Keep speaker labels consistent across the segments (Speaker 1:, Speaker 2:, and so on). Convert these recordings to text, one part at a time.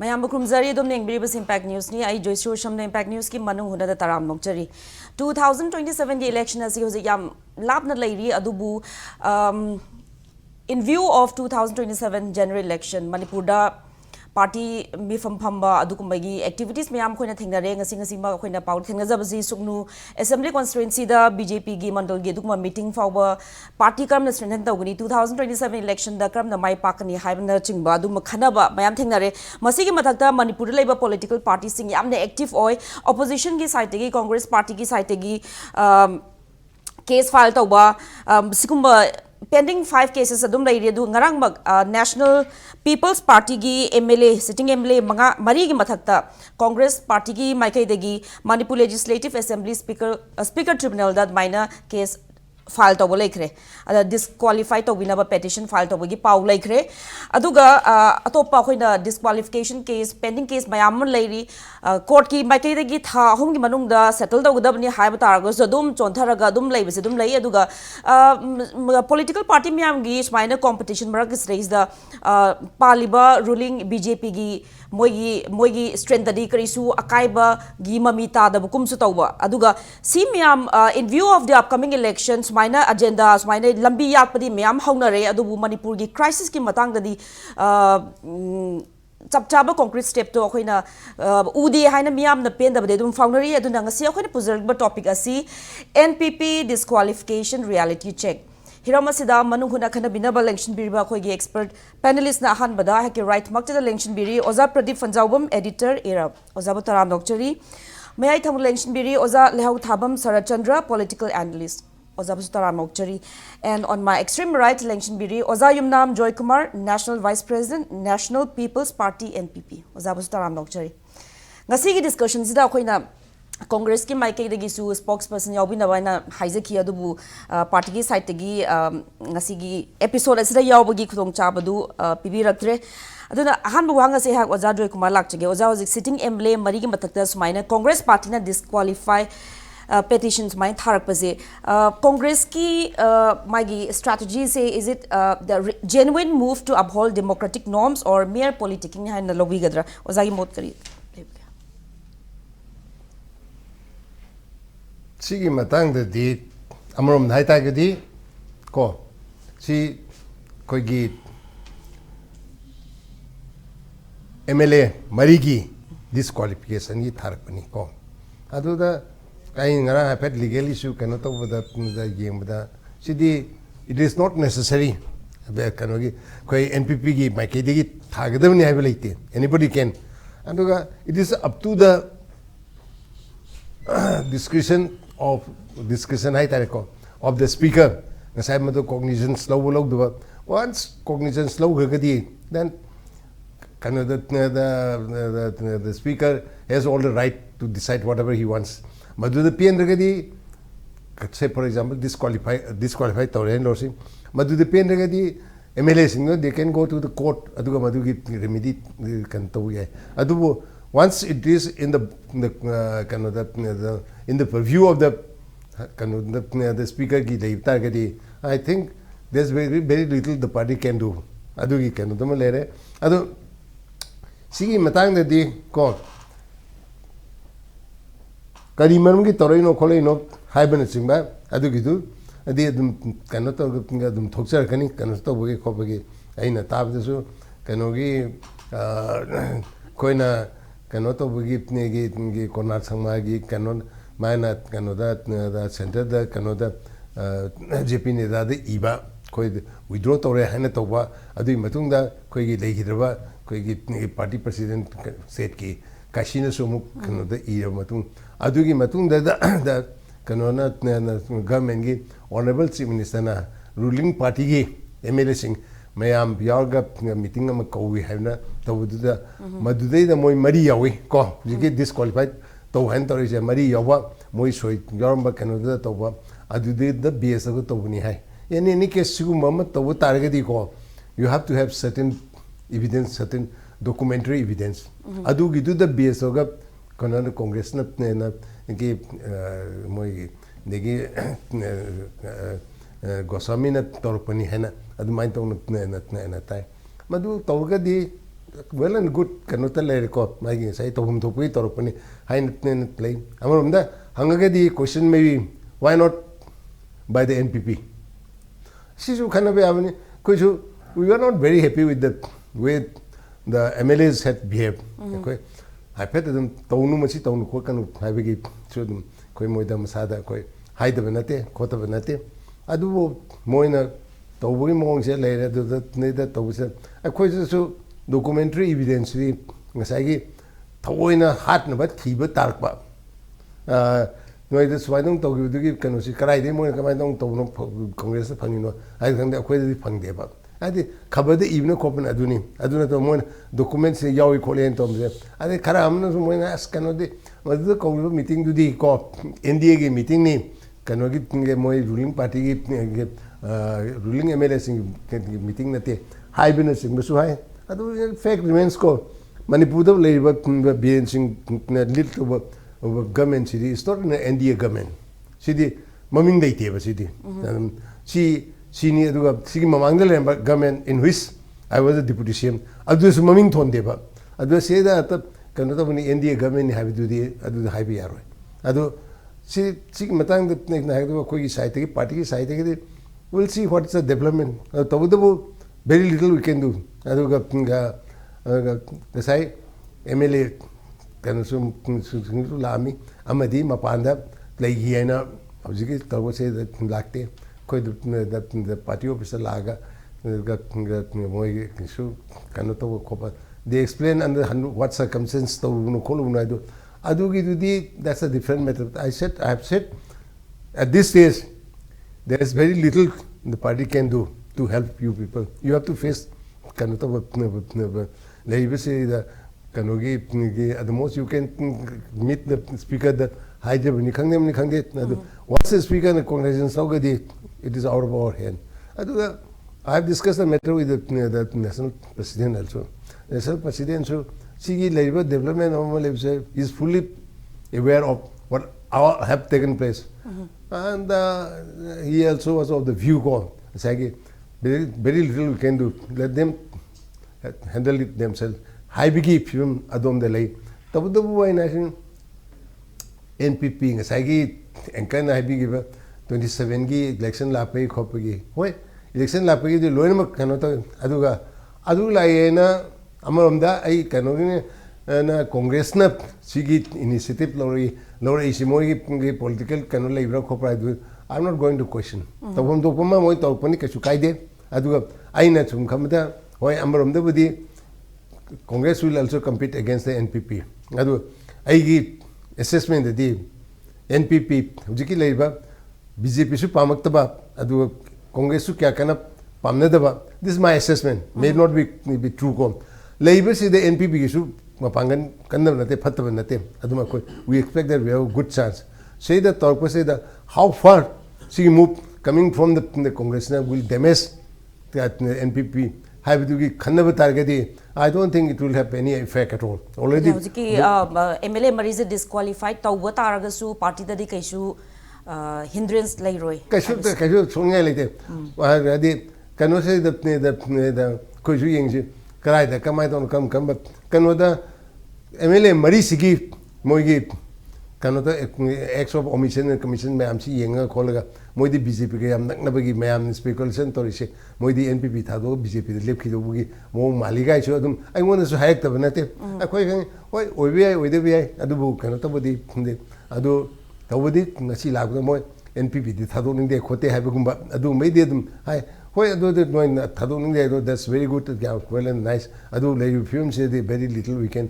Speaker 1: Mayam Bukrumzari dom neng Bribus Impact News ni ai Joyce Sham Impact News ki Manung Hutna da taram nokchari 2027 gi election asi hoje yam labna leiri adubu in view of 2027 general election Manipur da party mi phamba adukumbagi activities mayam khoina thingnare ngasi ngasi ma khoina paw thingnajabasi suknu assembly constituency da BJP gi mandal gi dukma meeting fawba party kam na strengthen tawgani 2027 election da kam na mai pakani haibna chingba adu makhanaba mayam thingnare masi gi mathakta Manipur leba political party sing yamne active oi opposition gi side gi Congress party gi side gi case file tawba sikumba pending 5 cases adum lairi adu ngarang mag National People's Party gi MLA sitting MLA manga mari gi mathakta Congress Party gi maikai degi Manipur Legislative Assembly Speaker Tribunal that minor case file to lekre ada disqualify to winaba petition file to gi paw lekre aduga atopa khoina disqualification case pending case mayam lairi court ki maikai degi tha hom gi manung da settle to gudabni haiba targo adum chontharaga adum leibase adum lei aduga political party myam gi smaina competition marak raise the paliba ruling BJP gi moigi strength di karisu akaiba gi mamita da bukum su tawba aduga si myam in view of the upcoming elections smaina agenda smaina lambi yakpadi myam haunare adubu Manipur gi crisis ki matang da di chapchaba concrete step to khoina udi haina miyam na pen da bade dum foundry aduna ngasi khoina puzarba topic asi NPP disqualification reality check Hiramasida Manung Hutna khana binaba election biriba khoigi expert panelist na han bada hake right makta election biri Oza Pradeep Fanjawbam editor era Oza Taram Dokchari may I tham election biri Oza Lehau Thabam Sarachandra political analyst Oza Taram Dokchari and on my extreme right election biri Oza Yumnam Joy Kumar National Vice President National People's Party NPP Oza Taram Dokchari ngasi gi discussion sida khoina Congress ki maikai degi su spokesperson yawbina baina haizaki adubu party gi side tegi ngasi gi episode asida yawbagi khudong chabadu pibiraktre aduna ahan bu wanga se hak Oza Joy Kumar lakchege Oza hojik sitting MLA mari gi matakta sumaina Congress party na disqualify petitions mai tharak pase Congress ki magi strategy say is it the genuine move to uphold democratic norms or mere politicking ha na lobi gadra Oza gi mot kari
Speaker 2: Sigi matang da di amrom dai ta gadi ko si koi gi MLA marigi disqualification gi tharak pani ko adu da kai ngara hapet legal issue kano to da game da sidi it is not necessary be kano gi koi NPP gi mai ke gi thagadam ni hai laite anybody can adu it is up to the discretion of the speaker ngasai mado cognizance slow do once cognizance slow gadi then kind of the speaker has all the right to decide whatever he wants madu the pn gadi say for example disqualify tawren lorsi madu the pn gadi MLA sing they can go to the court aduga madu gi remedy kan to ye adu once it is in the kind of in the purview of the kind of the speaker ki leipta gadi I think there's very little the party can do adu gi kan to lere adu sigi matang de di ko kari manum gi toroino kholeino haibana singba adu gi du adi dum kan to dum thokchar kani kan to boge khobagi aina tab desu kano gi koina kano to bugi gi konar sangma gi kano maina kano da center da kano da JP ne da iba koi withdraw tore hana to ba adu matung da koi gi legidrba koi gi party president set ki kashina sumu kano da ira matung adu gi matung da kano na government gi honorable chief minister na ruling party gi MLA sing mayam biarga meeting am kawi havna tawuda madudai da moi mari yawi ko jige disqualified to han to is mari yawa moi soi yoramba kanoda to ba adude the bs go to ni hai in any case su mama to targeti ko you have to have certain evidence certain documentary evidence adu gidu the bs ga kana congress na ke moi negi Goswami na torpani hena adu mai to na tai madu tawga di well and good cannot let record my say to whom to quit or pony high play. Among the question maybe why not by the NPP? She kind of we were not very happy with the way the MLAs had behaved. Okay, I pet them Tonu Machi Tonu Kokan, I begin to them, Koimoida Masada, hide the Venate, Kota Venate. I do Moina Tobu Mongs later, that neither Tobu. I question so documentary evidence, Masagi, Toina Hatna, but Kiba Tarkba. No, that's why I don't talk to give Kanosi Karai, they want to come down to Congress of Panino. I think they're quite Pangdeba. I did cover the evening copen Aduni. I do not know documents in Yawi Korean Tom. I think Karam when I ask cannot was the Congress meeting to the cop NDA meeting name cannot get more ruling party ruling MLS meeting that day. High business in Masuhai. I do fact remains called Manipur labor being little government city. It's not an NDA government. City mumming the table city. She Mamangala government in which I was a deputy CM. I was mumming Tondeba. I do say that cannot have any NDA government have to do the high PR. I do see Matang the Nagua site, party site. We'll see what's the development. Very little we can do. I do the site MLA can Lami, Amadi, Mapanda, like Hiena, Obziki, say that Lacte. The party officer laga they explain under what circumstance to that's a different method. I have said at this stage there is very little the party can do to help you people. You have to face at the most you can meet the speaker that once the speaker in the Congress it is out of our hand. I have discussed the matter with the national president also. The national president so see labor development is fully aware of what have taken place. And he also was of the view call. Very, very little we can do. Let them handle it themselves. High biggie film Adom Delay. Tabu National NPP, Sagi, and can I be given 27 election lapay copy. Why? Election lapay the Loema cannot Aduga Adula Amaramda, I cannot and Congress nap Sigit initiative Lori Ishimori political cannot labor cooperate. I'm not going to question. The one Dopama Moit or Ponica Chukaide Aduga Aina Chum Kamata, why Amaramda Budi Congress will also compete against the NPP. Adu I give assessment that the NPP Jiki labor BJP su pamaktaba adu Congress su kya kana pamnadaba. This is my assessment. May not be true com. Labor si the NPP su mapangan kandam nate phattaba nate aduma koi we expect that we have a good chance. Say that talk say that how far she move coming from the Congress will damage that NPP have to give kandaba target. I don't think it will have any effect at all. Already
Speaker 1: MLA Maris disqualified Tauba Taragasu party that the hindrance lay roy.
Speaker 2: Kashu Sunga like that. Cannot say the Koju Yingji, Karai, the Kamaiton come, but Kanoda MLA Marisigi, Moigi, Kanota acts of omission and commission, Mam Si Younger colleague, Modi BJP, I'm not Nabagi, Mam speculation, Torishi, Modi NPP Tado, BJP, the Lipki, Mo Maliga, show them. I want to hike the Venate. I quite why, with the VI, Adubu, Kanota, Adu. Tawadi ngasi lagda moy NPP di thadon inde khote habegumba adu mai de dum hai hoy adu de moy thadon inde that's very good well and nice adu lay film say the very little we can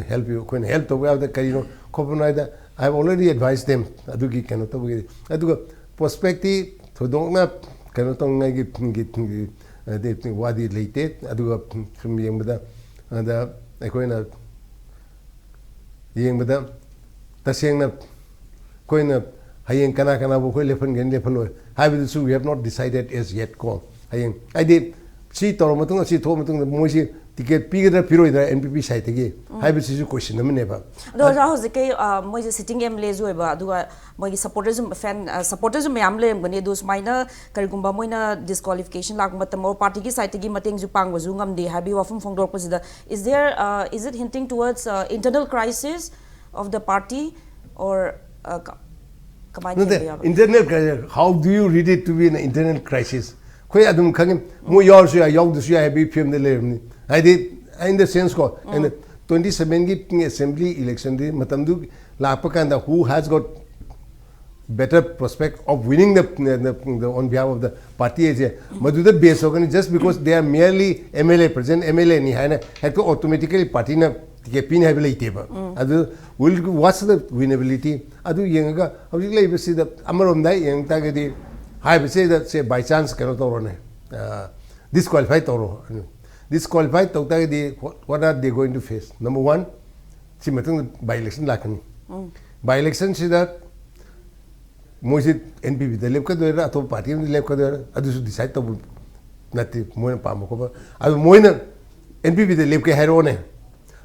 Speaker 2: help you can help the way of the carino copenhagen I have already advised them adu ki cannot adu perspective thodong na cannot ngai gi de wadi late adu from yengda da ekoina yengda tasengna Koina Hayang Kana Boko Lepan Gen Lepalo. We have not decided as yet call. I did सी तौर मतुंग सी थो मतुंग मोइसी ticket पीगदर पिरोइदर NPP side तगी हाइबसिसु क्वेश्चन अमनेबा
Speaker 1: अदो हौजिके मोइजे सिटिंग एमएलए जोइबा अदुगा मोइगे सपोर्टर्स फैन सपोर्टर्स मैम लेमगने दो सुमाइना करिगुंबा मोइना डिस्क्वालिफिकेशन लाग मतम और पार्टी की साइड तगी मतेंग जु पांगबजु ngamdi habi wafum phongdorpasida is it hinting towards internal crisis of the party or
Speaker 2: internal crisis? How do you read it to be an internal crisis? Koi adum khangim mo yaw su ya yaw du su ya habi film de lerni I did in the sense ko and the 27 gi assembly election de matam du lapakanda who has got better prospect of winning the on behalf of the party is madu the base organ just because they are merely MLA present MLA ni haina had to automatically party na ke pin have like teba adu will what's the winnability adu yenga hojik lai besi the amarom dai yang ta ge di hai besi that say by chance cannot toro ne disqualified toro disqualified to ta ge di what are they going to face number 1 si matang by election lakani by election si that मोइसे NPP the लेप कदोरा अतो party में लेप कदोरा अदुसु decide तो नति Moin palm को अब Moin NPP the लेप के हेरो ने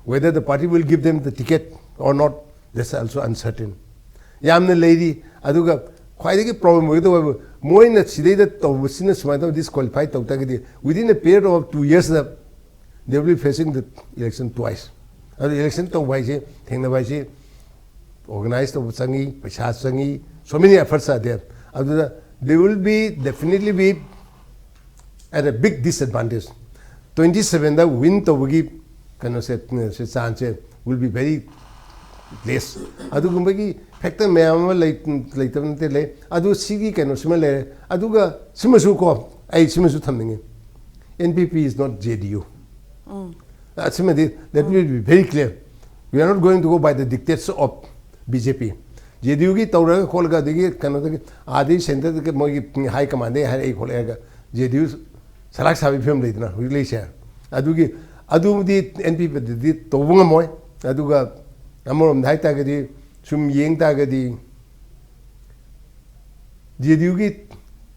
Speaker 2: whether the party will give them the ticket or not that's also uncertain yamne lady aduga khwaide ki problem hoy do moin sidai da to sin smai to disqualified to ta ki within a period of 2 years they will be facing the election twice the election to wai je thengna wai je organized to sangi paisa sangi so many efforts are there they will be definitely be at a big disadvantage 27 the win to gi kind of se chance will be very less adu gumbagi factor mayam like tamte le adu sigi kind of simile aduga simasu ko ai simasu thamningi npp is not jdu that will be very clear we are not going to go by the dictates of bjp JDU की तौर खोल का देखिए कनो आदि centre के मोगी high command है एक खोलेगा JDU सलाक साबी फिल्म लेतना विले से अदुगी अदुदी NPP दी तोबुंग मोय अदुगा अमरोम धाई तागदी सुम येंग तागदी JDU की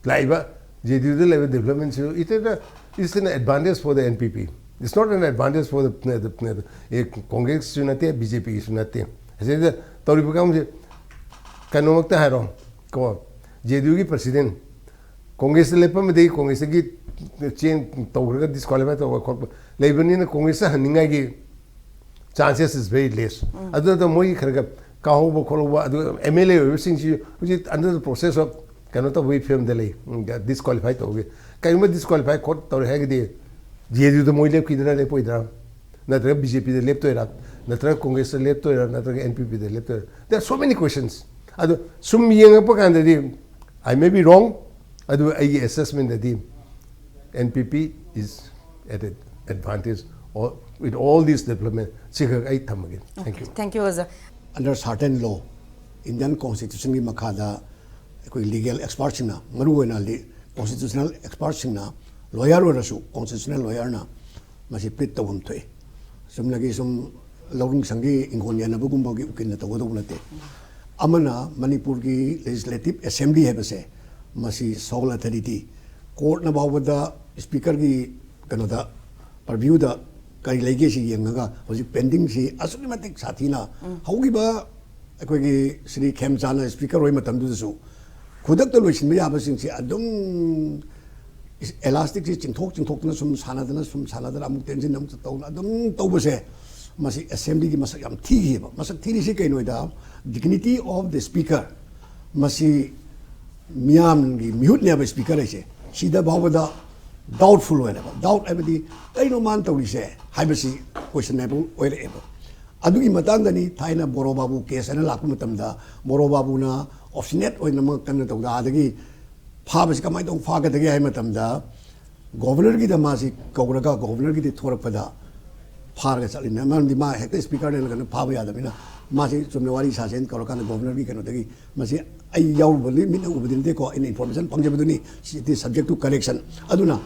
Speaker 2: Laiba JDU the level development so it's an advantage for the NPP it's not an advantage for the Congress sunate BJP sunate ऐसे तौरी काम से कनोमक ता हारो को JDU की प्रेसिडेंट कांग्रेस लेपा में दे कांग्रेस की चेन तौर का डिस्क्वालीफाई तो लेबनी ने कांग्रेस हनिंगा की chances is very less other the मोई खरगा काहो बो खोलो अदु MLA सिंग सी अंडर द प्रोसेस ऑफ कनो तो वे फिल्म दे डिस्क्वालीफाई तो गे कई में डिस्क्वालीफाई कोट तौर है कि JDU तो मोई लेप की दरा ले पोइदरा नत्र BJP दे लेप तो इरा नत्र कांग्रेस दे लेप तो इरा नत्र NPP दे लेप तो there are so many questions adu sum yenga kanda di I may be wrong adu ai assessment that the NPP is at an advantage or with all these development sikha ai tham again
Speaker 1: thank you Azza
Speaker 3: under certain law Indian constitution gi makhada koi legal experts na maru na constitutional experts na lawyer rasu constitutional lawyer na masi pit to hum thoi sum lagi sum lawrung sangi ingonian na bugum bogi ukin na to do nate amana Manipur ki legislative assembly है बसे मसी soul authority court न Bavda speaker की कनोदा purview दा कई लेगे सी यंगा होजि pending सी असुकी मतिक साथीना होगी बा अकोई की श्री खेमचाना स्पीकर होई मतम दुसु खुदक तो लोइसिन या बसिंग सी अदुम elastic सी चिंथोक न सुम सानादना अमुक टेंशन अमुक तौना अदुम तौबसे मसी assembly की मसक याम थी है मसक थी सी कई नोइदा dignity of the speaker masi miam gi mute ne ba speaker ise sida bawada doubtful wena doubt abadi kaino man tawri se haibasi questionable oire eba adugi matang dani thaina boro babu case ana lakku matamda boro babu na obstinate oina ma kan tawda adagi phabasi kamai tong phaga dagi hai matamda governor gi da masi kawraga governor gi di thorakpada pharga chalina man di ma hekta speaker ne lagana phaba yadamina मासी चुमने वाली सासेन करोकान governor की कनो तगी मासी आई याउ बलि मिन उबदिनते को इन information पंगजबदुनी सिटी सब्जेक्ट टू करेक्शन अदुना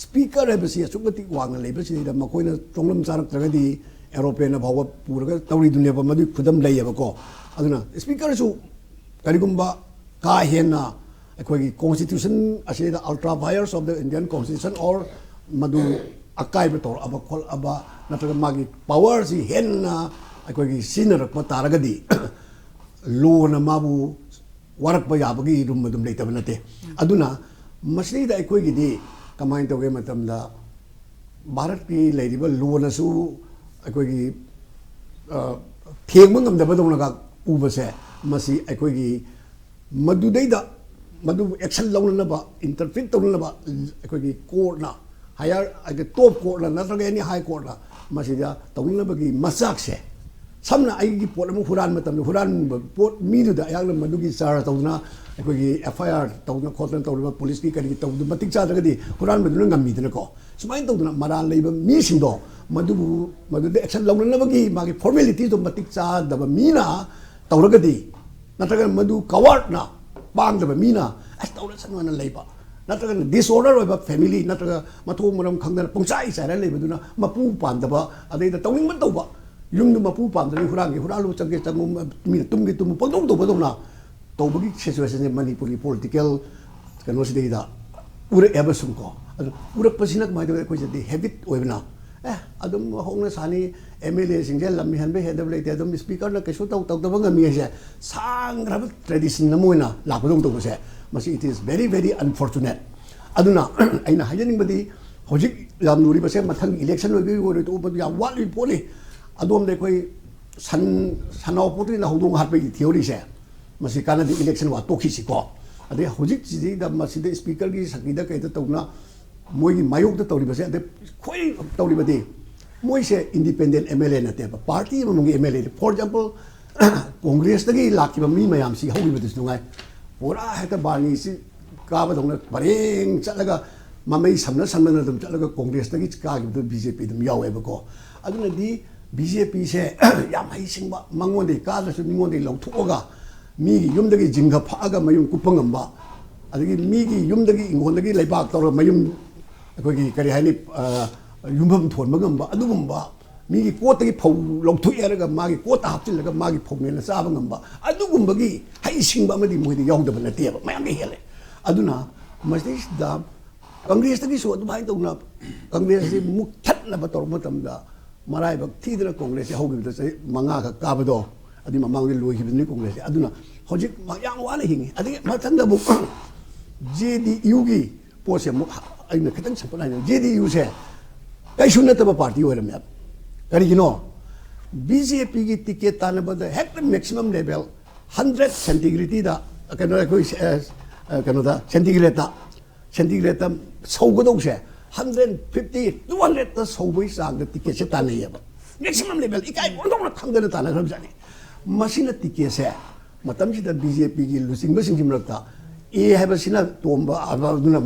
Speaker 3: स्पीकर है बसी सुगति वांग लेबसी द मकोइना चोंगलम चारक तगदी एरोप्लेन भाव पुरगा तौरी दुनिया मदु खुदम लैयबको अदुना स्पीकर सु करिगुम्बा का हेना अखोगी कॉन्स्टिट्यूशन असे the ultra vires of the Indian constitution और madu akai ba tor aba khol aba natra magi power si henna akoi sinarak pa taragadi lo na mabu warak ba yabagi rum madum leitaba nate aduna masida akoi gi di kamai tawge matamda bharat ki leiriba lo na su akoi gi thengma ngamdaba dongna ga ubase masi akoi gi madudai madu action launa ba interpret tawna ba akoi gi court na higher top court na natraga any high court na masida tawna ba gi masak se samna ai gi pot amu huran matam huran pot mi du da yang madu gi sar tawna akoi gi FIR tawna khotna tawna police ki kari tawdu matik cha daga di huran madu ngam mi dina ko sumai tawna maran leiba mi sindo madu de action launa ba gi magi formality to matik cha da ba mi na tawraga di natraga madu kaward na bang da ba mi na as tawna sanwana leiba natraga disorder oiba family natraga mathong maram khangdana pungchai sai ra leiba duna mapu pan da ba adai da tawning man tawba yung du mapu pan da hurangi huralu changge changu mi tumgi tum pagdong to badong na tawbagi situation ni Manipuri political kano si da ura eba sum ko ura pasinak mai da ko jadi habit oibna adum hongna sani MLA singjel lammi hanbe hedab leite adum speaker na kesu taw taw banga mi se sangrab tradition na moina la badong to se masi it is very very unfortunate aduna aina hajaning badi hojik lam nuri base mathang election oi go to ba ya wali poli adom de koi sanau putri na hodong hat pe theory se masi kana di election wa tokhi si ko ade hojik ji da masi de speaker gi sakida kai ta tawna moi gi mayok da tawri base ade khoi tawri badi moi se independent MLA na te party among MLA for example congress da gi lakki ba mi mayam si hobi badi sungai pura heta bani si ka ba dong na bareng chalaga mamai samna samna dum chalaga congress da gi ka gi BJP dum yawe ba ko aduna di BJP se yam hai singba mangon de ka da su ningon de lawthoga mi gi yum da gi jingga phaga mayum kupangam ba adagi mi gi yum da gi ingon da gi leibak tor mayum ko gi kari hani yumbam thon magam ba adugum ba mi gi ko ta gi phau lawthu eraga ma gi ko ta hapchil laga ma gi phau ne na sa ba ngam ba adugum ba gi hai singba ma di moi de yaw da ba na te ba mayam gi hele aduna masdis da congress da gi so du bai to na congress si muk that na ba tor matam da marai ba thidra congress ho gi da sai manga ka ba do adi mamang di loi hi ni congress aduna hojik ma yang wa na hingi adi ma thang da bu JDU gi pose mu aina khitang sapna ni JDU se kai shunna ta party ho ram ya kari gino BJP gi ticket tan ba da hek maximum level 100 centigrade da kana ko da centigrade so go do se 150 200 ta so boi sang da ticket se tan ya ba maximum level ikai on dong na khang da tan ram jani masina ticket se matam si da BJP gi losing ba sing rakta have a sinner tomba abaduna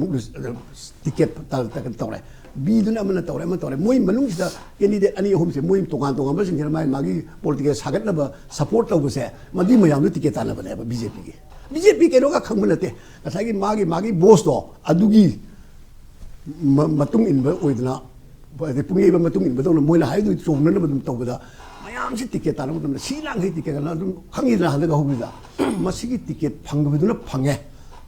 Speaker 3: ticket tal takan tore biduna amana tore ma tore moi manung da candidate ani hom se moi tongan tongan ba singir mai magi political sagat na ba support taw se madi mayam ticket tan ba BJP ke roga khangmana te kasagi magi boss do adugi matung in ba oidna ba de pungi ba matung in ba do moi la hai du chong na ba dum taw ba mayam si ticket tan ba silang he ticket na dum khangi na handa ga hobida masigi ticket phangduna phange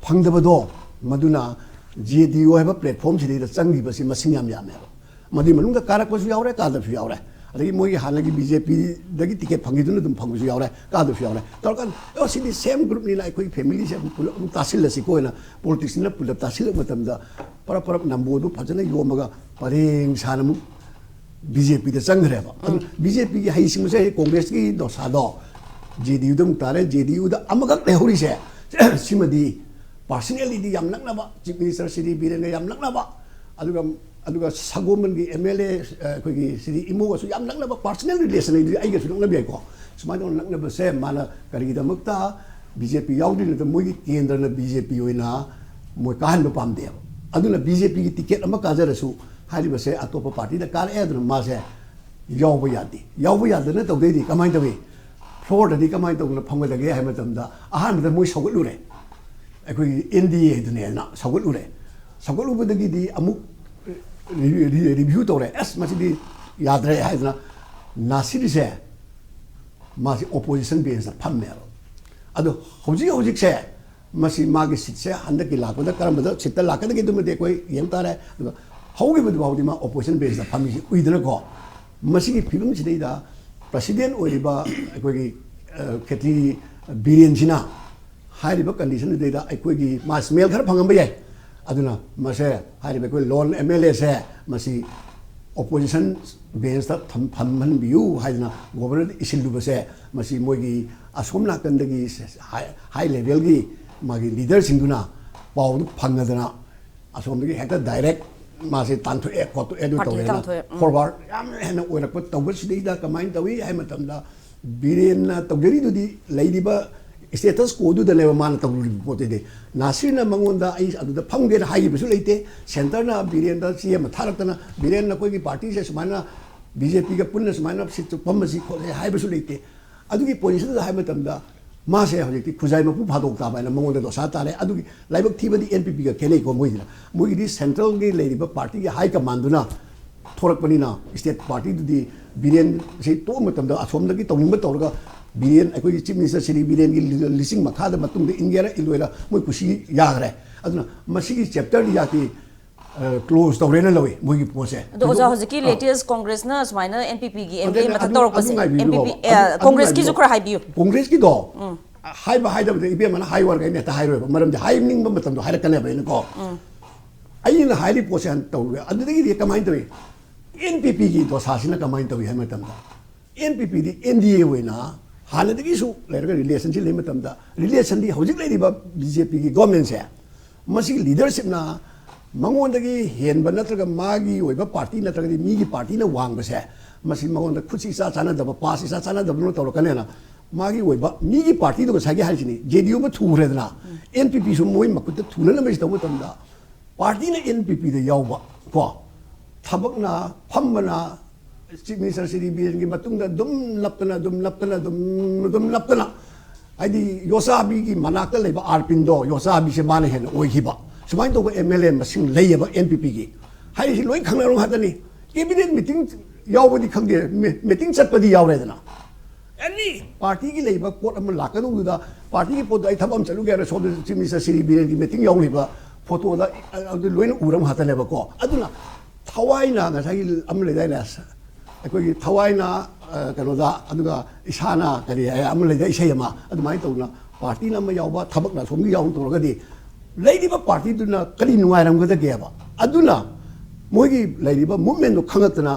Speaker 3: phangdabado maduna JDU have platform si da changi ba si masing yam yam madi manung da karak pa su yaure ka da su yaure adagi moi halagi BJP dagi ticket phangi dun dum phangu su yaure ka da su yaure torkan o si same group ni lai koi family se tasil la si ko na politics na pula tasil matam da para nambo du phajana yomaga pareng sanamu BJP da changre ba BJP gi hai sim se congress gi do sa do JDU dum tare JDU da amaga le hori se simadi personally di yam nakna ba chief minister siri birenge yam nakna ba aduga sagoman gi MLA ko gi siri imo so yam nakna ba personal relation di ai ga su nakna bi ko sumai don nakna ba se mana kari da mukta BJP yaudi na moi gi kendra na BJP oina moi kan do pam de aduna BJP gi ticket ama ka jara su hali ba se atopa party da kar e ma se yaw ba yadi na to de kamai da we floor da di kamai to na phangwa da ge hai ma tam da ahan da moi sogul lu re akoi NDA dune na sagul ubadagi di amuk review tore as masi di yadre hai na nasiri se masi opposition base phamme ado hoji se masi magi sit se handa ki lakda karam da sit lakda ki dum de koi yem tare ꯍꯧꯈꯤꯕꯗꯨ ꯐꯥꯎꯗꯤ ꯃꯥ opposition best ꯐꯝꯃꯤꯁꯤ ꯎꯏꯗꯅꯀꯣ ꯃꯁꯤꯒꯤ ꯐꯤꯕꯝꯁꯤꯗꯩꯗ president ꯑꯣꯏꯔꯤꯕ ꯑꯩꯈꯣꯏꯒꯤ ꯈꯦꯇ꯭ꯔꯤ ꯕꯤꯔꯦꯟꯁꯤꯅ ꯍꯥꯏꯔꯤꯕ ꯀꯟꯗꯤꯁꯟꯗꯨꯗꯩꯗ ꯑꯩꯈꯣꯏꯒꯤ ꯃꯥ ꯁ꯭ꯃꯦꯜ ꯈꯔ ꯐꯪꯉꯝꯕ ꯌꯥꯏ ꯑꯗꯨꯅ ꯃꯁꯦ ꯍꯥꯏꯔꯤꯕ ꯑꯩꯈꯣꯏ ꯂꯣꯟ ꯑꯦꯝ ꯑꯦꯜ ꯑꯦꯁꯦ ꯃꯁꯤ ꯑꯣꯄꯣꯖꯤꯁꯟ ꯕꯦꯟꯁꯇ ꯊꯝꯍꯟꯕꯤꯌꯨ ꯍꯥꯏꯗꯅ ꯒꯣꯕꯔꯅꯔꯗ ꯏꯁꯤꯜꯂꯨꯕꯁꯦ ꯃꯁꯤ ꯃꯣꯏꯒꯤ ꯑꯁꯣꯝ ꯅꯥꯀꯟꯗꯒꯤ ꯍꯥꯏ ꯂꯦꯚꯦꯜꯒꯤ ꯃꯥꯒꯤ ꯂꯤꯗꯔꯁꯤꯡꯗꯨꯅ ꯄꯥꯎꯗꯨ ꯐꯪꯉꯗꯅ ꯑꯁꯣꯝꯗꯒꯤ ꯍꯦꯛꯇ ꯗꯥꯏꯔꯦꯛ मासे तांथोए खोतो एदु तौरेना फॉरवर्ड याम हेन ओइरक तौबसिदैदा कमाइन तौई हाय मतमदा बिरेन तौदरी दुदी लैदिबा स्टेटस को दुदने मान तौरी पोतेदे नासिरना मंगोंदा आई अदुदा फंगे हाइबसु लेते सेंटरना बिरेन दा सीएम थारक्तना बिरेन ना कोई पार्टी से समाना बीजेपी का पुण्य समाना सिट पमसी खोले हाइबसु लेते अदुगी पोजिशन हाय मतमदा मासे हजिकति खुजाइ मपु फादोक ताबायना मंगोंदा दोसा तारे अदुगी लाइबक थीबदी एनपीपी का केले को मोइदिना मोइदी सेंट्रल गे लेरिबा पार्टी के हाई कमांडुना थोरकपनिना स्टेट पार्टी दुदी बिरेन से तो मतमदा असोमदगी तौनिंबा तौरगा बिरेन अखोई चीफ मिनिस्टर श्री बिरेन की लिसिंग मखादा मतुंग इंडिया इलोइरा मोइ खुशी यागरे अदुना मसिगी चैप्टर याति क्लोज तौरेना लवे मोइगी पोसे
Speaker 1: दो ओजा हजिकी लेटेस्ट कांग्रेस ना समाइना एनपीपी की एमपी मथा तौरकपसे एमपीपी कांग्रेस की जो खरा हाइबियो
Speaker 3: कांग्रेस की दो हाइबा हाइदबदे इबे मन हाइ वर्ग ने ता हाइरोबा मरमदे हाइनिंग मतमदो हाइरकने बयन को अयिना हाइरि पोसे तौरे अदुदगी कमाइन तवे एनपीपी की दोसासिना कमाइन तवे है मतमदा एनपीपी दी एनडीए होइना हानदगिसु लेरगा रिलेशनशिप ले मतमदा रिलेशन दी हौजिक लेरिबा बीजेपी की गवर्नमेंट से मसी लीडरशिप ना मंगोंदगी हेनबा नत्रगा मागी ओइबा पार्टी नत्रगा मीगी पार्टी ना वांगबसे मसी मंगोंदा खुची सा चाना दबा पास सा चाना दबनो तौरकनेना मागी ओइबा मीगी पार्टी तो सागे हाइसिनी जेडीयू में थुरेदना एनपीपी सु मोइ मकुत थुनना मेस तब तमदा पार्टी ने एनपीपी दे यावबा को थबकना फमबना चीफ मिनिस्टर श्री बिरेन की मतुंगदा दुम लपतना आइदी योसाबी की मनाकल लेबा आरपिंदो योसाबी से माने हेन ओइखिबा सुमाइन तो एमएलए मसिंग लेयबा एनपीपी की हाइसि लोइ खंगनारो हातनी कैबिनेट मीटिंग यावबदी खंगे मीटिंग चटपदी यावरेदना एनी पार्टी की लेबा पोट अम लाकनुदा पार्टी की पोट आई थबम चलु गेरा सो चीफ मिनिस्टर श्री बिरेन की मीटिंग यावलिबा फोटो दा लोइन उरम हातनेबा को अदुना थवाइना ngасai am ledaina अखोई थवाइना कनोदा अदुगा इसाना करी am लेदा इसै अमा अदुमाइ तौना पार्टी नम यावबा थबकना सोमगी याव तौरगदी लेदिबा पार्टी दुना करी नुवाइरमगदा गेबा अदुना मोगी लेदिबा मूवमेंट खंगतना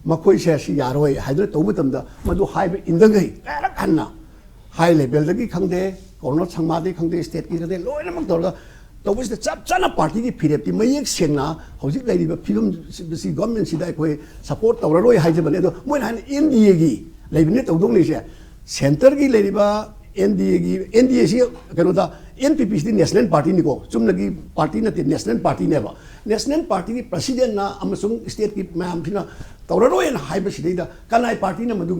Speaker 3: मखोई से सि यारोय हाइदर तौबतमदा मदु हाइबे इंदगै कारा खन्ना हाई लेवल दगी खंगदे कोरोना संगमादे खंगदे स्टेट की खंगदे लोइनमक तौरगा तौबस चप चना पार्टी की फिरेप्ति मयेक सेंगना हौजिक लेदिबा फिल्म सि गवर्नमेंट सिदा कोई सपोर्ट तौररोय हाइजबने दो मोइन हान एनडीए की लेबिने तौदों लेसे सेंटर की लेदिबा एनडीए सि कनोदा एनपीपी सि नेशनल पार्टी निको चुमनगी पार्टी नते नेशनल पार्टी नेबा नेशनल पार्टी की प्रेसिडेंट ना अमसुंग स्टेट की मैम फिना तौररोय हाइबा सिदैदा कनाय पार्टी ना मदु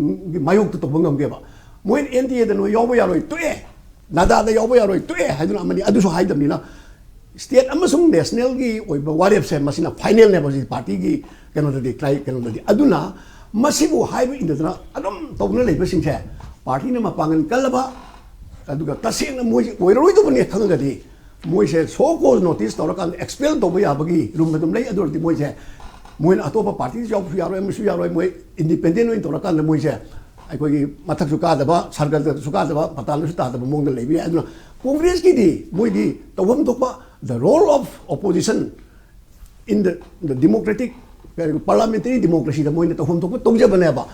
Speaker 3: मायोक तो बंगमगेबा मोइन एनडीए द नो यावबा यारोय तुए नादा द यावबा यारोय तुए हाइदुना अमनि अदुसु हाइदमनिना स्टेट अमसुंग नेशनल की ओइबा वारेप से मसिना फाइनल नेबा पार्टी की कनोदि क्राइ कनोदि अदुना मसिबु हाइबा इंदना अदम तौना लेबसिंग से पार्टी ने मपांगन कलबा अदुगा तसेंग मोइ ओइरोय दुबने खंगदि मोइ से सो कोज नोटिस तौरकान एक्सपेल तौबा याबगी रूम मदम लै अदुरदि मोइ से मोइन अतोपा पार्टी जावफु यारोय मसु यारोय मोइ इंडिपेंडेंट ओइन तौरकान मोइ से अखोगी मथक सुकादबा सरकार सुकादबा पताल सुतादबा मोंग लेबि अदुना कांग्रेस की दी मोइ दी तौबम तोपा the role of opposition in the democratic parliamentary democracy the moine to hom to tongjabaneba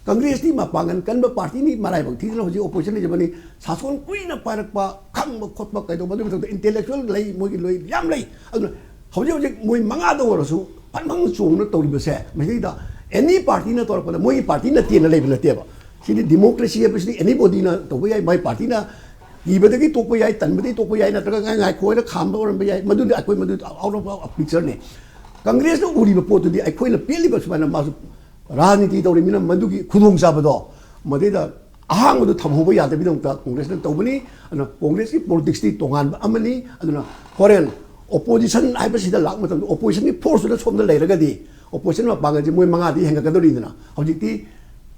Speaker 3: Congress नी मापांगन कनबा पार्टी नी माराय बक थी होजी ओपोजिशन ले जबनी सासोन कुइना पारकपा खंग खोतपा कैदो बदु इंटेलेक्चुअल लै मोगी लोई याम लै अदु होजी होजी मोई मंगा दो वरसु फनमंग चोंग तौरिबसे महिदा एनी पार्टी ना तोरपा मोई पार्टी ना तेन लेब नतेबा सिदि डेमोक्रेसी एबसि एनीबॉडी ना तोबा याय माय पार्टी ना इबदगी तोपा याय तनबदी तोपा याय नत्रगा गाय खोयना खामबा ओरम याय मदु अखोय मदु आउट ऑफ पिक्चर ने कांग्रेस ना उरिबा पोतुदी अखोयना पेलिबा सुमाना मासु राजनीति तौरीमिना मदुगी खुदोंग चाबदो मदेदा अहांगदु थमहोबा यादबिदंता कांग्रेस ने तौबनी अना कांग्रेस की पॉलिटिक्स ती तोंगान अमनी अदुना होरेन ओपोजिशन आइबसिदा लाक मतम ओपोजिशन की फोर्स दा सोमदा लेरगदी ओपोजिशन मा बांगजे मोय मंगादी हेंगकदोरिदना हौजिकती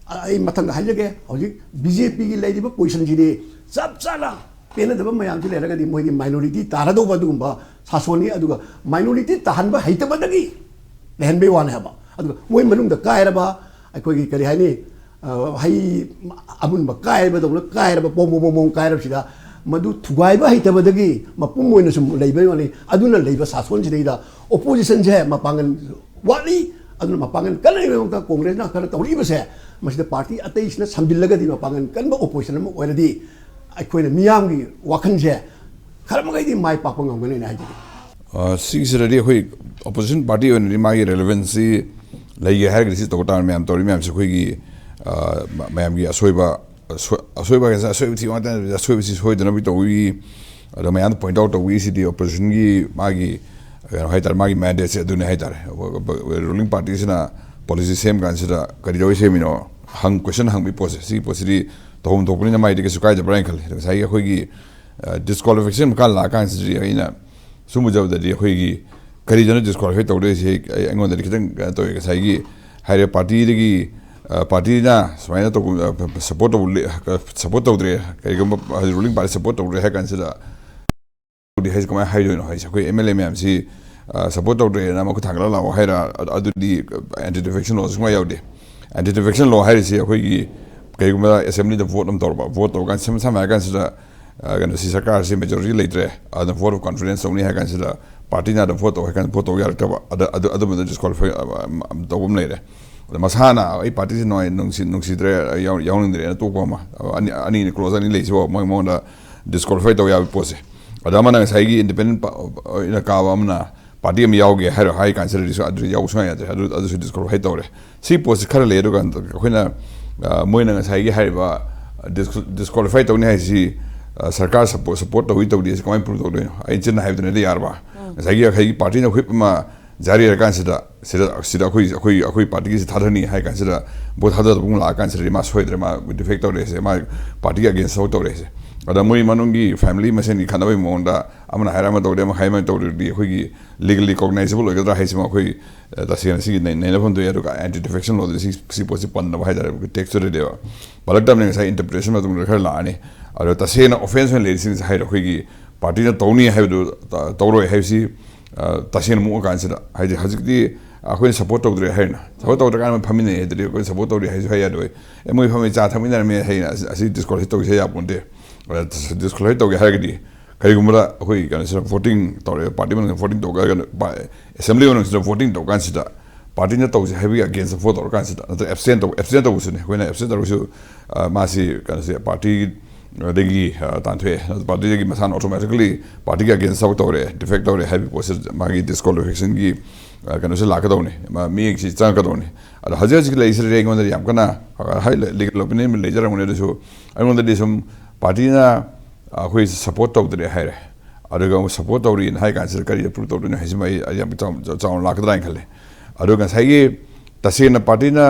Speaker 3: आई मथंग हाइजगे हौजिक बीजेपी की लेदिबा पोजिशन जिदि सब चाला पेनदबा मयाम जि लेरगदी मोयदी माइनॉरिटी तारदो बदुगुंबा सासोनी अदुगा माइनॉरिटी ताहनबा हैतबदगी lehan be wan haba adu moi manung da kai ra ba akoi gi kari hani hai amun ba kai ba dong kai ra ba pom kai ra sida madu thugai ba hita ba dagi mapum moina sum leibai wani aduna leiba sason ji da opposition je mapangan wali aduna mapangan kalai ta congress na kar tawri ba se masida party atai isna sambil laga di mapangan kan ba opposition ma oina di akoi na miyam gi wakhan je kharma gai di mai pakpa ngam gane na ji
Speaker 4: सिगसरदी अखोई opposition party ओनरी मागी relevancy लैगे हारगि सि तोटार ma'am तोरी ma'am से खोगी ma'am की असोइबा के असोइब थी वाता असोइब सि सोइदना बि तोवी अद मैम पॉइंट आउट तोवी सि दी अपोजिशन की मागी हाइतार मागी मैंडेट से दुने हाइतार रूलिंग पार्टी सिना पॉलिसी सेम कांसिदा करि दोइ सेमिनो हंग क्वेश्चन हंग बि पोसे सि पोसिदी तोम तोपनि माई दे सुकाइ जबराइन खले साइ अखोगी डिस्क्वालिफिकेशन का ला कांसिदी आइना सुमुजबददी अखोगी करीजन डिस्क्वालिफाई तौदे से अङोंददी खितंग तोय गसाइगी हाइरे पार्टी पार्टीना सुमाइना तो सपोर्ट तौदरे करिगम रूलिंग पार्टी सपोर्ट तौदरे है कांसिदा दी हाइस कमाय हाइदोनो हाइस अखोई एमएलए मैम सी सपोर्ट तौदरे ना मखु थांगला लाओ हाइरा अदुदी एंटी डिफेक्शन लॉ सुमा यावदे एंटी डिफेक्शन लॉ हाइरिसी अखोगी करिगम असेंबली द वोट नम तौरबा वोट तौर कान सम कांसिदा गन सी सरकार से मेजॉरिटी लेत्रे अद वोट ऑफ कॉन्फिडेंस ओनली है कांसिदा पार्टी ना द वोट हो कान वोट हो यारतबा अद डिस्क्वालिफाई तौबम लेरे मसाना आई पार्टी से नोय नुंसीद्रे याउनिंद्रे तो कोमा अनि क्लोज अनि लेसिबो मोय मोंदा डिस्क्वालिफाई तो याब पोसे अदमा ना साइगी इंडिपेंडेंट इन कावामना पार्टी में याओगे हाइरो हाई कांसिडर सो अदु याउ सो यादे अदु डिस्क्वालिफाई तौरे सी पोसे खर ले दु गन अखोइना मोय ना साइगी हाइबा डिस्क्वालिफाई तौनी हाइसी सरकार सपोर्ट तौई तौदी से कमाई प्रूव तौदे आई चिन हाइबदने दे यारबा साइगी अखैगी पार्टी ना हुइप मा जारी रकांसिदा सिदा अखोई पार्टी की थादनी हाई कांसिदा बो थादा बुंग ला कांसिदा मा सोइद्रे मा डिफेक्ट तौरे से मा पार्टी अगेंस्ट सो तौरे से अदा मोई मनुंगी फैमिली मसेनी खानाबै मोंदा अमना हाइरामा तौदे मा हाइमा तौदे दी अखोई लीगली रिकॉग्नाइजेबल होगदरा हाइसिमा अखोई तसेन सिगी नैना फंदो यारो का एंटी डिफेक्शन लॉ सी पोसि पन्न भाइदारे टेक्सचर देवा बलकदम ने साइ इंटरप्रिटेशन मा तुम खर लाने अरो तसेन ऑफेंस में लेसिंग हाइरो अखोई पार्टी ना तौनी हाइबदो तौरो हाइसी तसेन मु कांसिदा हाइदि हजिकदी अखोई सपोर्ट तौदरे हाइना सपोर्ट तौदरे कान फमिने हेदरे अखोई सपोर्ट तौदरे हाइसु हाइया दोय एमोय फमि चा थमिना मे हाइना असि डिस्क्वालिफाई तौसे यापुंते डिस्क्वालिफाई तौगे हाइगदी करिगुमरा अखोई कानसिदा वोटिंग तौरे पार्टी मन वोटिंग तौगा असेंबली मन वोटिंग तौ कांसिदा पार्टी ना तौसे हाइबि अगेंस्ट वोट तौर कांसिदा नत एब्सेंट तौसुने अखोइना एब्सेंट तौसु मासी कानसिदा पार्टी देगी तांथवे पार्टी देगी मसान ऑटोमेटिकली पार्टी के अगेंस्ट सब तौरे डिफेक्ट तौरे हैवी पोस्ट मागी डिस्क्वालिफिकेशन की कनसे लाकदौने मी एक चीज चांकदौने अद हजे लेसरे रेगोंद याम कना हाई लीगल ओपिनियन में लेजरंगने दसु अनोंद दिसम पार्टी ना अखोई सपोर्ट तौदरे हाइरे अदुगा सपोर्ट तौरी हाई कांसिल करी अप्रूव तौदने हाइसमै याम चाउ लाकदराइन खले अदुगा साइगे तसेन पार्टी ना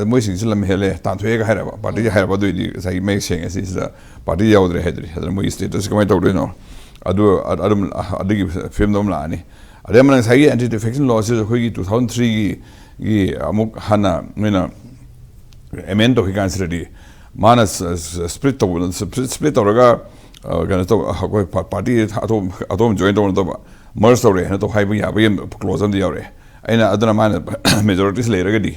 Speaker 4: मोइसिंग लम हेले तांथवेगा हाइरबा पार्टी हाइरबा दुइदी साइ मेक सेंग सिदा पार्टी याउद्रे हेद्री अदर मोइ स्टेटस कमाइ तौदनो अदुम अदगी फिल्म दम लानी अदे मन साइ एंटी डिफेक्शन लॉ से खोगी 2003 की अमुक हाना मेना एमेंड तो कांसिडरदी मानस स्प्लिट तौरगा गन तो कोई पार्टी अतोम जॉइन तौन तो मर्ज तौरे न तो हाइबा याबे क्लोज अम यावरे अना अदना मान मेजॉरिटी से लेरगदी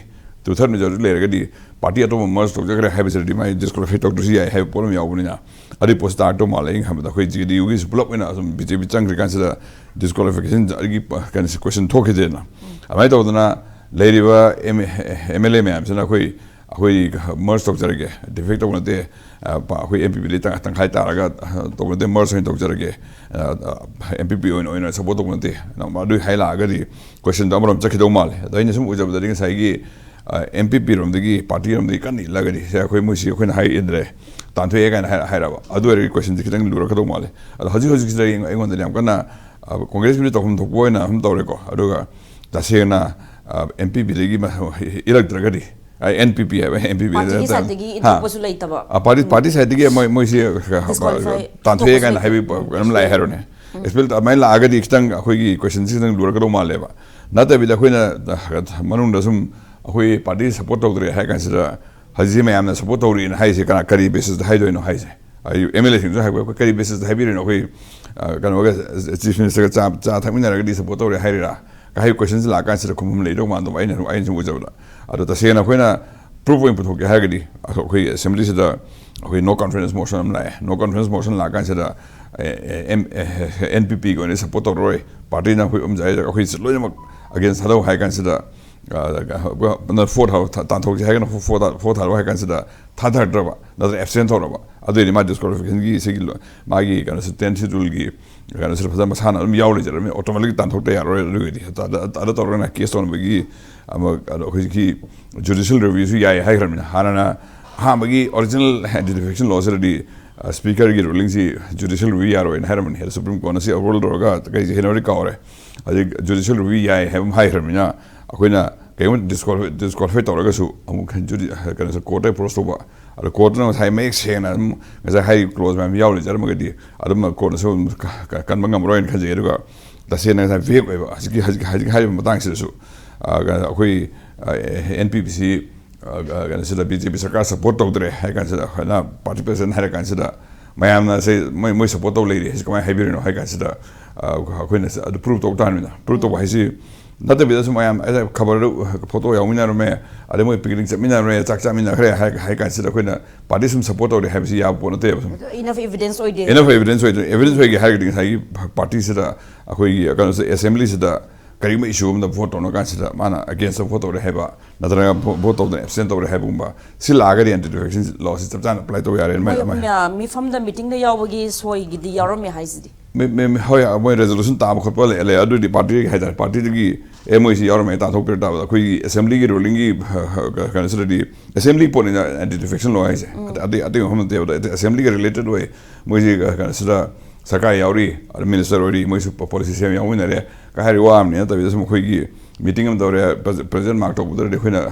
Speaker 4: 2/3 मेजॉरिटी लेरगदी पार्टी अतो मर्ज तो जगरे हाइबसिडी माइ डिस्क्वालिफाई तौदु सी हाइ पोलम यावबनिना अदि पोस्ट स्टार्ट तो माले हम द खोइ जीडी युगी ब्लॉक इना सम बीजेपी चंग्री कांसिदा डिस्क्वालिफिकेशन अगी कान क्वेश्चन थोके देना अमाइ तौदना लेरिबा एमएलए मैम सना खोइ अखोइ मर्ज तौजरगे डिफेक्ट तौनते अखोइ एमपीपी ले तंखाइ तारगा तौनते मर्ज होइन तौजरगे एमपीपी ओइन सपोर्ट तौनते अदु हाइला अगदी क्वेश्चन द अमरम चखिदौ माले दैने सुम उजबदरी साइगी एमपीपी रोमदगी पार्टी रोमदगी कनि लगदी से अखोइ मुसी अखोइना हाइ इन्द्रे तांथोए गाइन हाइराबा अदु रे क्वेश्चन खितंग लुरखदौ माले अद हजि सिदा एंगोंद याम कना कांग्रेस भी तौम थोपोइना हम तौरेको अदुगा तसेना एमपीपी देगी इलेक्ट्रगदी एनपीपी है एमपीपी
Speaker 1: पार्टी साइड की इतोपसु लेतबा
Speaker 4: पार्टी साइड की मोइसी तांथोए गाइन हाइबि गम लाइ हारोने स्पेल माइ लागदी खितंग अखोइगी क्वेश्चन सितंग लुरखदौ मालेबा नतबिदा अखोइना मनुंग दसुम अखोइ पार्टी सपोर्ट तौदरे हाइ कांसिदा हजि मैम सपोर्ट तौरी हाइसे कना करी बेसिस हाइदोइनो हाइसे एमएलए सिंग हाइबो करी बेसिस हाइबिरिनो अखोइ कनोगा चीफ मिनिस्टर चा थमिनारगदी सपोर्ट तौरे हाइरिरा kai questions la kan sida khumum le do man do ai su ujabda ado ta sena khoina proof point putho ke ha gadi khoi assembly sida khoi no confidence motion la no confidence motion la kan sida NPP go ne support roi party na khoi umjai khoi lo mak against halo hai kan sida na fourth how tan thok ha kan fourth how hai kan sida third draba na absent thora ado ni ma disqualification gi sigil ma gi kan se 10 schedule gi kan se phasa masana am yaw le jarame automatically tan thok te yar ro ri ta to na case on gi am khoi ki judicial review su ya hai ram na ha bagi original identification laws already speaker gi ruling si judicial review yaro in herman here supreme court na si overall roga kai ji henori ka ore adi judicial review ya have high hermina akoina kai disqualify to roga su amu kan judi kan sa court process to ba ada court na sai make sen na ga high close ma yaw le jar ma gadi ada ma court so kan mangam roin kan je roga da sen na ve ba haji matang si su akoi NPPC kan sida BJP sarkar support tawdre hai kan sida na party president hai kan sida mayam na say moi support taw leiri is kamai haibir no hai kan sida khoina adu prove taw tan na prove taw hai si nata bi dasu mayam ai khabar photo yaumina ro me ade moi picnic chamina ro chak chamina khare hai kan sida khoina party sum support taw hai si ya pon te
Speaker 1: enough evidence oide
Speaker 4: evidence ge hai gi sai party sida akhoi kan assembly sida karima issue of the vote on against mana against the vote of the heba nadra vote of the absent of the hebumba silaga the anti-defection laws is apply to yare
Speaker 1: me from the meeting the yawagi soi gidi yaro me haisidi
Speaker 4: me hoya mo resolution ta ko pole ele adu di party haidar party gi moc yaro me ta thok ta koi assembly gi ruling gi kan sida di assembly pon anti-defection law is adi hom the assembly related way mo ji kan sida sakai yauri minister ori mo policy sem yawina re ka hari wa amne ta bidas mo khoi gi meeting am dore president mark to budar de khoina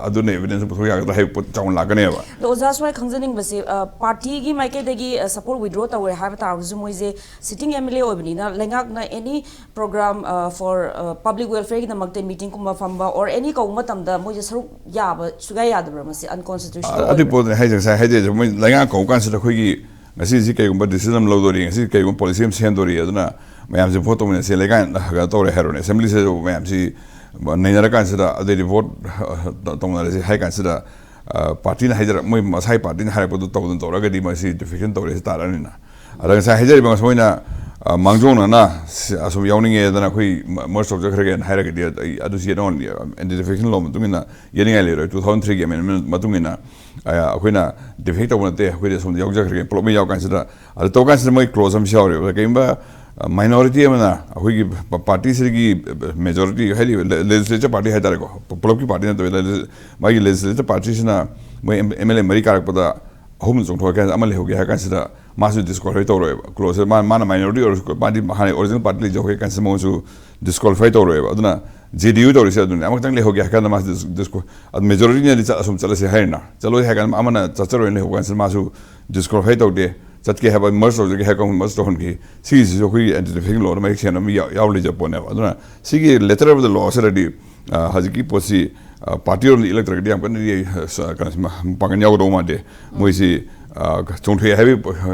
Speaker 4: adu ne evidence bu ya ga hai chaun la gane ba
Speaker 1: the ozas wai khangjaning base party gi maike degi support withdraw tawe ha ta zu moise sitting MLA obni na lengak na any program for public welfare gi namakte meeting kuma famba or any ko matam da moise saruk ya ba suga ya da masi unconstitutional
Speaker 4: adi pod hai jang sai hai de mo lengak ko kan sa khoi gi ngasi ji kai gumba decision lo dori ngasi kai gum policy am sen dori aduna mayam se photo ne se legan ga to re hero ne assembly se mayam si nei na kan sida ade vote tong na se hai kan sida party na hajar moi masai party na hai podu to don to ra ga di ma si defection to re ta ra ni na ara sa hajar ba so na mangjong na asum yawning e da na khoi most of the again hai ra ga di adu si non and defection lo mutung na yening ai le 2003 ge men matung na khoi na defect to na te khoi de som yaw ja khre pro me yaw kan sida adu to kan sida moi close am shaw re ga imba minority amana akhoi party sigi majority heli legislature party hai tare ko polop ki party na to magi legislature party sina moi MLA mari karak pada home jong thwa kan amal ho ge ha kan sida masu disqualify to ro close mana minority or party hani original party le jo ke kan mo su disqualify to ro aduna JDU to rise aduna amak tang le ho ge ha kan mas disco ad majority ne cha asum chala se hai na chalo ha kan amana chacharo ne ho kan masu disqualify to de that ke have a merge of the hekong must on ki see is so we anti-defection law make sense me yaw le japon ne aduna see letter of the law already hajiki posi party or electric diam kan ni pangan yaw do ma de mo si chung thwe heavy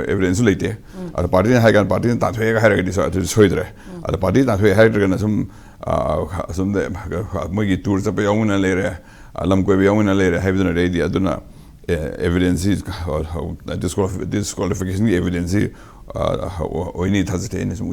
Speaker 4: evidence late ad party ha kan party ta thwe ga ha ga so soidre ad party ta thwe ha ga na sum de mo gi tour sa pe yaw na le re alam ko be yaw na le re ha biduna re di aduna evidence is disqualification evidence we need has it in some